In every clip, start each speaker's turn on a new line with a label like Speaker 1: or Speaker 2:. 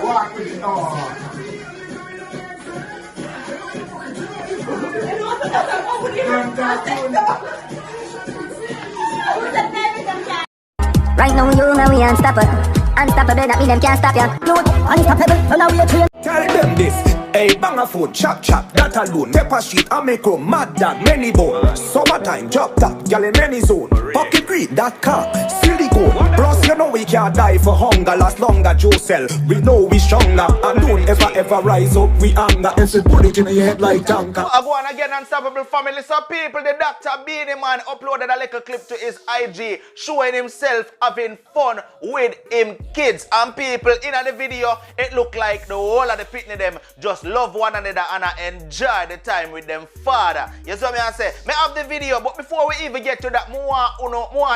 Speaker 1: Walk with it. Oh.
Speaker 2: Right now you know we unstoppable. Unstoppable, that mean them can't stop ya. Youth, unstoppable, so now we are trained.
Speaker 3: Tell them this, hey, bang a phone, chop chop, that alone. Pepper sheet, I make a mad than many bone. Summertime, drop top, gal in many zone. Pocket green, that car, silicone. Plus you know we can't die for hunger, last longer, Joe sell. We know we stronger, and don't ever rise up, we anger. And say bullet in your head like tanker.
Speaker 4: I go on again, Unstoppable family. So people, the Dr. Beanie Man uploaded a little clip to his IG showing himself having fun with him kids. And people, in the video, it looked like the whole of the pitney them just love one another and enjoy the time with them father. You see what I say? Me have the video, but before we even get to that, more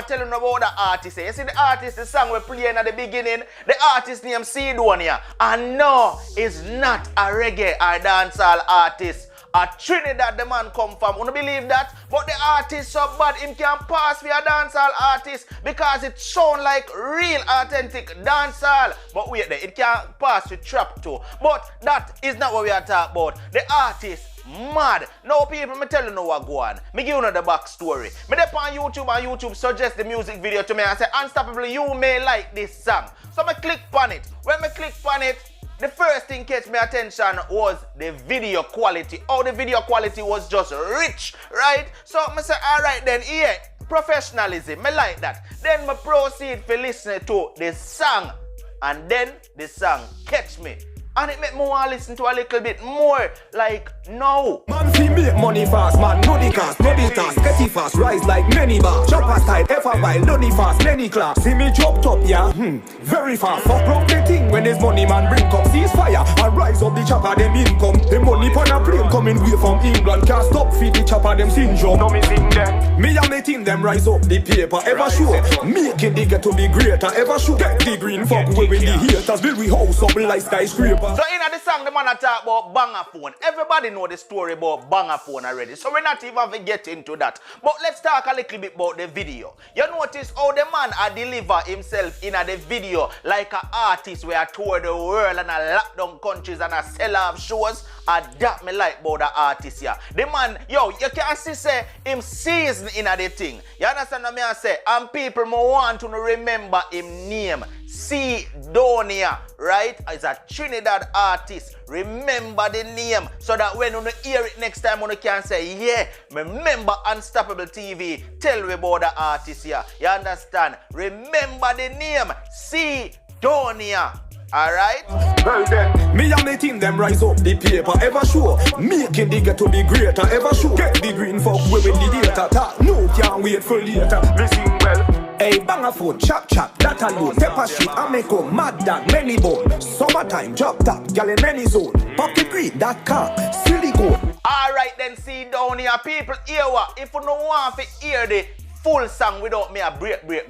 Speaker 4: telling about the artist. You see the artist, the song we playing at the beginning, the artist named Sidonia. And no, it's not a reggae or dancehall artist. A Trinidad the man come from. You believe that? But the artist so bad, him can pass for a dancehall artist because it sound like real authentic dancehall. But wait there, it can pass for trap too. But that is not what we are talking about. The artist mad. Now people, me tell you now what go on. Me give you the backstory. Me dep on YouTube and YouTube suggest the music video to me and say, Unstoppable, you may like this song. So me click on it. When me click on it, the first thing catch my attention was the video quality. Oh, the video quality was just rich, right? So I say, all right then, yeah, professionalism, I like that. Then I proceed for listening to the song, and then the song catch me. And it make me want to listen to a little bit more, like, no.
Speaker 3: Man, fi make money fast, man, no the cast, no the task, get it fast, rise like many bars. Chopper style, ever while, lonely fast, many class. See me drop top, yeah, very fast. Fuck rock the thing when there's money, man, bring up ceasefire. And rise up the chopper, them income. The money on a plane coming way from England. Can't stop feed the chopper, them syndrome. No me sing them. Me and me team, them rise up the paper, ever sure. Making the get to be greater, ever sure. Get the green, fuck with the haters, build we house up like skyscraper.
Speaker 4: So in the song, the man talk about banger phone. Everybody know the story about banger phone already. So we're not even get into that. But let's talk a little bit about the video. You notice how the man deliver himself in the video like an artist where I tour the world and I lock down countries and I sell off shows. And that me like about the artist here. The man, yo, you can see say him seasoned in the thing. You understand what I say? And people more want to remember him name. Sidonia, right? Is a Trinidad artist. Remember the name so that when you hear it next time, you can say, yeah, remember Unstoppable TV. Tell me about the artist here. You understand? Remember the name, Sidonia. Alright?
Speaker 3: Well then, me and me team them rise up the paper, ever sure. Making the get to be greater, ever sure. Get the green fuck with the data. That no can't wait for later. Listen well. Hey, bang a phone, chop chop, that alone. Pepper sheet, I make a mad than many bone. Summertime, drop top, gal in many zone. Pocket green, that car, silicone.
Speaker 4: Alright then, see down here, people hear what? If you don't want to hear the full song without me a break, or you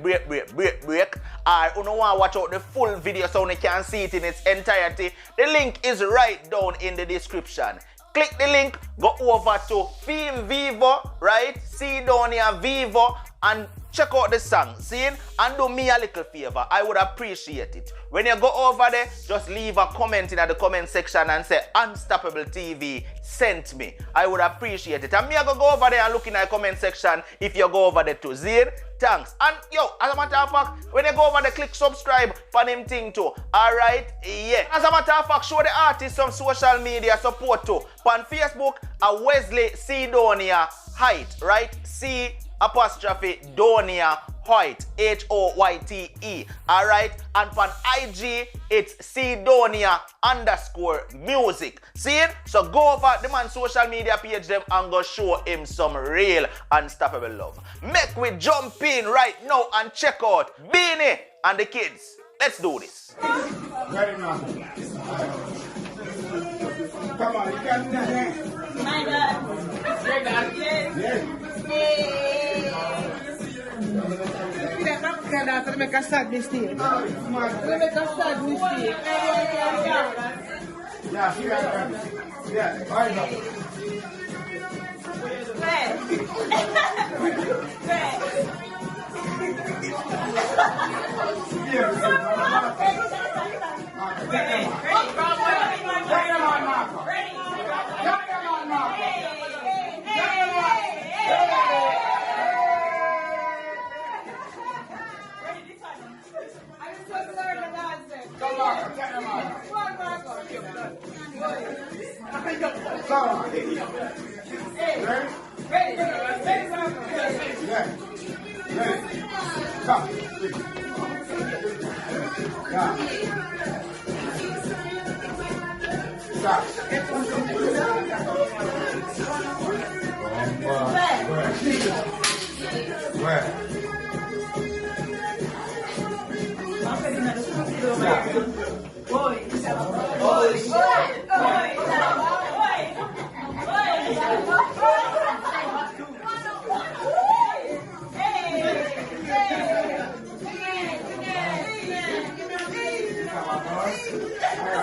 Speaker 4: don't want to watch out the full video so you can see it in its entirety, the link is right down in the description. Click the link, go over to Fame Vivo, right? Sidonia Vivo, and check out the song, see? And do me a little favor, I would appreciate it. When you go over there, just leave a comment in the comment section and say, Unstoppable TV sent me. I would appreciate it. And me I go over there and look in the comment section if you go over there too. Zin, thanks. And yo, as a matter of fact, when you go over there, click subscribe for him thing too. Alright? Yeah. As a matter of fact, show the artist some social media support too. On Facebook, Wesley Sidonia Height, right? C''Donia Hoyte, Hoyte. Alright? And on IG, it's Sidonia_music. See it? So go over the man's social media page them and go show him some real Unstoppable love. Make we jump in right now and check out Beanie and the kids. Let's do this.
Speaker 1: Very nice. Come on, you can do that.
Speaker 5: My God.
Speaker 1: Say that. Yes.
Speaker 5: To make a sad mistake. To make a sad mistake.
Speaker 1: Yeah, she got it. Yeah, I know.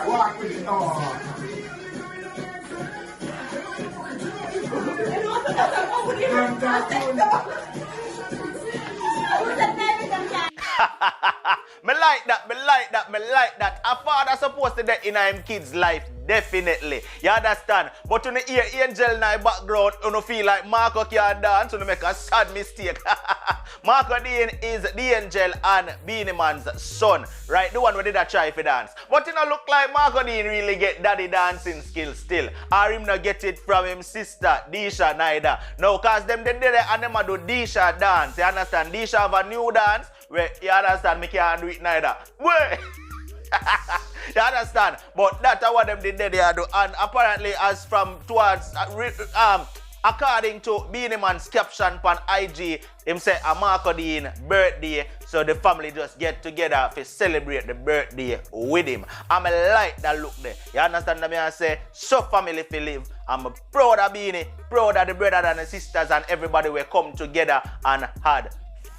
Speaker 1: Walk with it. Oh.
Speaker 4: Me like that. A father supposed to get in him kids' life, definitely. You understand? But when you hear Angel in the background, you don't feel like Marco can't dance, so you make a sad mistake. Marco Dean is the Angel and Beanie Man's son, right? The one who did a try for dance. But it don't look like Marco Dean really get daddy dancing skills still. Or him not get it from him sister, Disha, neither. No, cause them they did it and them a do Disha dance. You understand? Disha have a new dance where, you understand, me can't do it neither. Wait. You understand? But that's what them did there do. And apparently as from towards according to Beanie Man's caption on IG, him say a Marco Dean birthday, so the family just get together to celebrate the birthday with him. I'm like that look there. You understand what I say? So family fi live. I'm proud of Beanie, proud of the brothers and the sisters and everybody will come together and had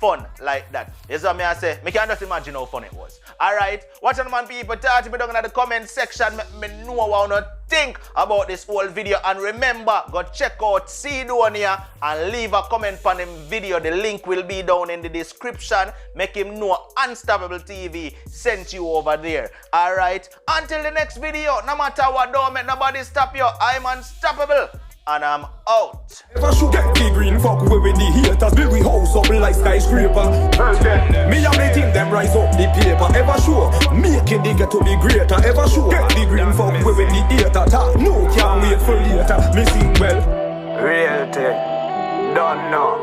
Speaker 4: fun like that. You see what I say? I can just imagine how fun it was. Alright? Watch on man people, talk to me down in the comment section. Me know what you think about this whole video. And remember, go check out Sidonia and leave a comment on him video. The link will be down in the description. Make him know Unstoppable TV sent you over there. Alright? Until the next video, no matter what, don't make nobody stop you. I'm unstoppable. And I'm out.
Speaker 3: Ever should get the green fuck away with the haters. Build we house up like skyscraper. Me and me think them rise up the paper. Ever sure making the ghetto be greater. Ever sure get the green fuck away with the hater. Talk no can't wait for later. Me sing well.
Speaker 6: Real thing. Don't know.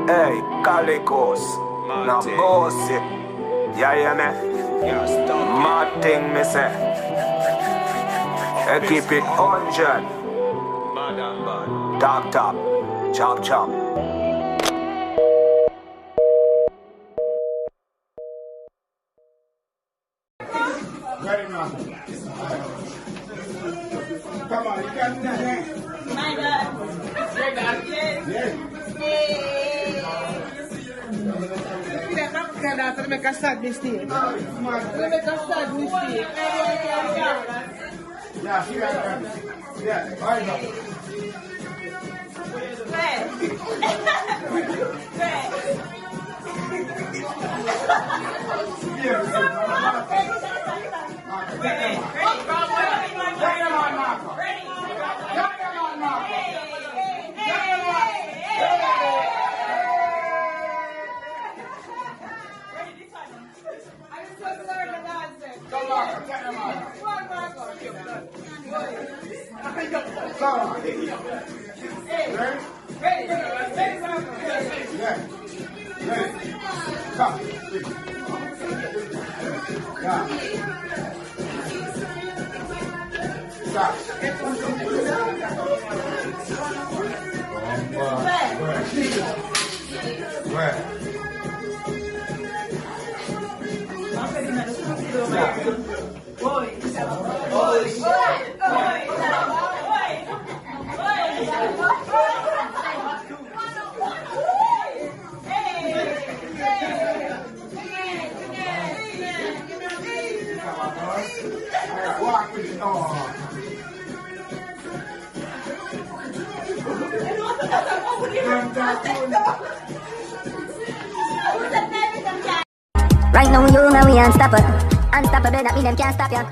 Speaker 6: Hey, Calicos. Now bossy. Yeah, yeah, man. Mad thing me say. I keep it 100. Top, chop, chop.
Speaker 1: Very nice. Come on, you can dance.
Speaker 5: My God.
Speaker 1: Say that. Yes.
Speaker 5: They make a sad mistake. They make a sad mistake.
Speaker 1: Yeah, she got that. Yeah, right now. Walk with it. Oh.
Speaker 2: Right now you know we unstoppable. Unstoppable, that mean them can't stop ya.